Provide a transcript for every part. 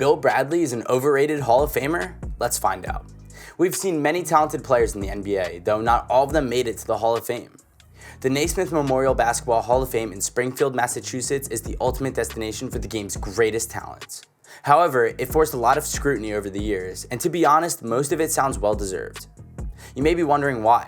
Bill Bradley is an overrated Hall of Famer? Let's find out. We've seen many talented players in the NBA, though not all of them made it to the Hall of Fame. The Naismith Memorial Basketball Hall of Fame in Springfield, Massachusetts is the ultimate destination for the game's greatest talents. However, it forced a lot of scrutiny over the years, and to be honest, most of it sounds well-deserved. You may be wondering why.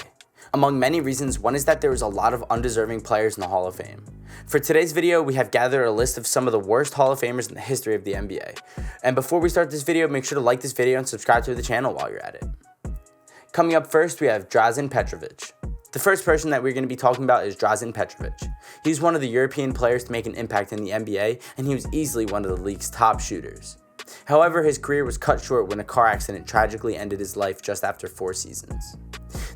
Among many reasons, one is that there was a lot of undeserving players in the Hall of Fame. For today's video, we have gathered a list of some of the worst Hall of Famers in the history of the NBA. And before we start this video, make sure to like this video and subscribe to the channel while you're at it. Coming up first, we have Drazen Petrovic. The first person that we're going to be talking about is Drazen Petrovic. He's one of the European players to make an impact in the NBA, and he was easily one of the league's top shooters. However, his career was cut short when a car accident tragically ended his life just after 4 seasons.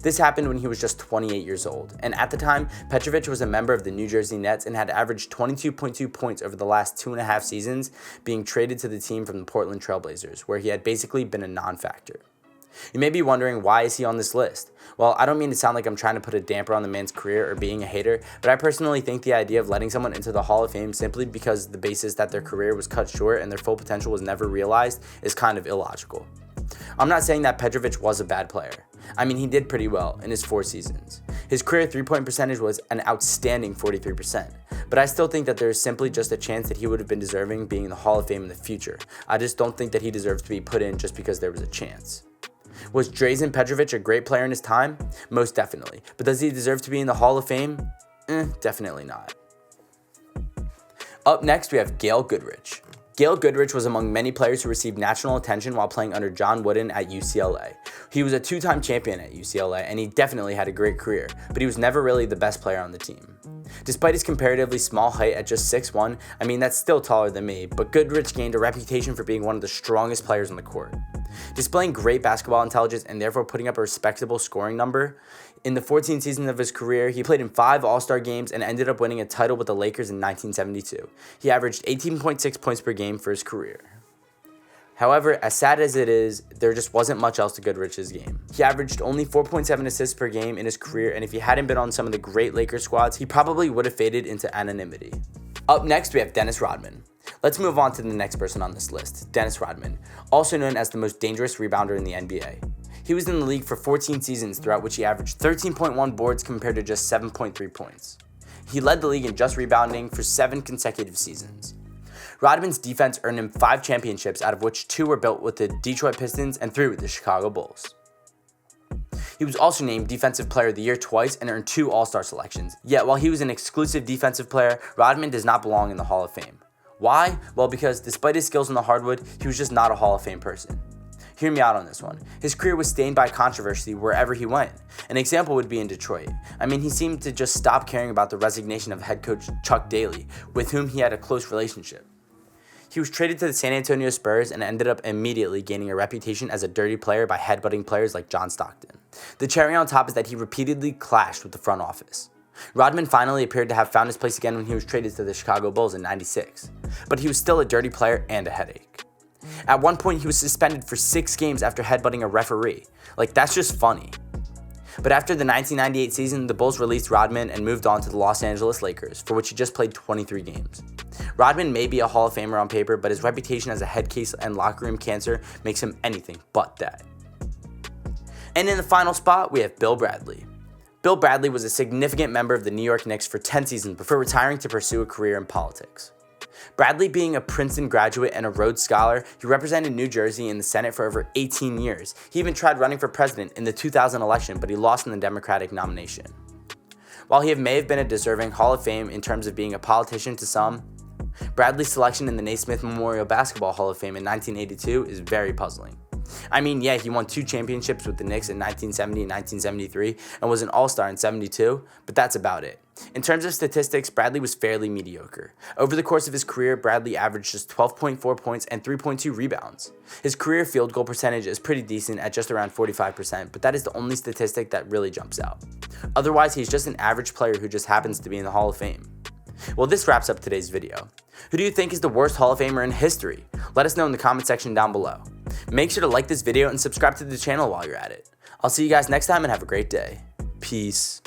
This happened when he was just 28 years old, and at the time, Petrovic was a member of the New Jersey Nets and had averaged 22.2 points over the last 2.5 seasons, being traded to the team from the Portland Trail Blazers, where he had basically been a non-factor. You may be wondering, why is he on this list? Well, I don't mean to sound like I'm trying to put a damper on the man's career or being a hater, but I personally think the idea of letting someone into the Hall of Fame simply because the basis that their career was cut short and their full potential was never realized is kind of illogical. I'm not saying that Petrovic was a bad player. I mean, he did pretty well in his 4 seasons. His career three-point percentage was an outstanding 43%, but I still think that there is simply just a chance that he would have been deserving being in the Hall of Fame in the future. I just don't think that he deserves to be put in just because there was a chance. Was Drazen Petrovic a great player in his time? Most definitely. But does he deserve to be in the Hall of Fame? Definitely not. Up next, we have Gail Goodrich. Gail Goodrich was among many players who received national attention while playing under John Wooden at UCLA. He was a 2-time champion at UCLA, and he definitely had a great career, but he was never really the best player on the team. Despite his comparatively small height at just 6'1", I mean, that's still taller than me, but Goodrich gained a reputation for being one of the strongest players on the court. Displaying great basketball intelligence and therefore putting up a respectable scoring number, in the 14 seasons of his career, he played in 5 All-Star games and ended up winning a title with the Lakers in 1972. He averaged 18.6 points per game for his career. However, as sad as it is, there just wasn't much else to Goodrich's game. He averaged only 4.7 assists per game in his career, and if he hadn't been on some of the great Lakers squads, he probably would have faded into anonymity. Up next, we have Dennis Rodman. Let's move on to the next person on this list, Dennis Rodman, also known as the most dangerous rebounder in the NBA. He was in the league for 14 seasons, throughout which he averaged 13.1 boards compared to just 7.3 points. He led the league in just rebounding for 7 consecutive seasons. Rodman's defense earned him 5 championships, out of which 2 were built with the Detroit Pistons and 3 with the Chicago Bulls. He was also named Defensive Player of the Year twice and earned 2 All-Star selections. Yet, while he was an exclusive defensive player, Rodman does not belong in the Hall of Fame. Why? Well, because despite his skills on the hardwood, he was just not a Hall of Fame person. Hear me out on this one. His career was stained by controversy wherever he went. An example would be in Detroit. I mean, he seemed to just stop caring about the resignation of head coach Chuck Daly, with whom he had a close relationship. He was traded to the San Antonio Spurs and ended up immediately gaining a reputation as a dirty player by headbutting players like John Stockton. The cherry on top is that he repeatedly clashed with the front office. Rodman finally appeared to have found his place again when he was traded to the Chicago Bulls in '96, but he was still a dirty player and a headache. At one point, he was suspended for 6 games after headbutting a referee. Like, that's just funny. But after the 1998 season, the Bulls released Rodman and moved on to the Los Angeles Lakers, for which he just played 23 games. Rodman may be a Hall of Famer on paper, but his reputation as a head case and locker room cancer makes him anything but that. And in the final spot, we have Bill Bradley. Bill Bradley was a significant member of the New York Knicks for 10 seasons before retiring to pursue a career in politics. Bradley being a Princeton graduate and a Rhodes Scholar, he represented New Jersey in the Senate for over 18 years. He even tried running for president in the 2000 election, but he lost in the Democratic nomination. While he may have been a deserving Hall of Fame in terms of being a politician to some, Bradley's selection in the Naismith Memorial Basketball Hall of Fame in 1982 is very puzzling. I mean, yeah, he won 2 championships with the Knicks in 1970 and 1973 and was an All-Star in '72, but that's about it. In terms of statistics, Bradley was fairly mediocre. Over the course of his career, Bradley averaged just 12.4 points and 3.2 rebounds. His career field goal percentage is pretty decent at just around 45%, but that is the only statistic that really jumps out. Otherwise, he's just an average player who just happens to be in the Hall of Fame. Well, this wraps up today's video. Who do you think is the worst Hall of Famer in history? Let us know in the comment section down below. Make sure to like this video and subscribe to the channel while you're at it. I'll see you guys next time and have a great day. Peace.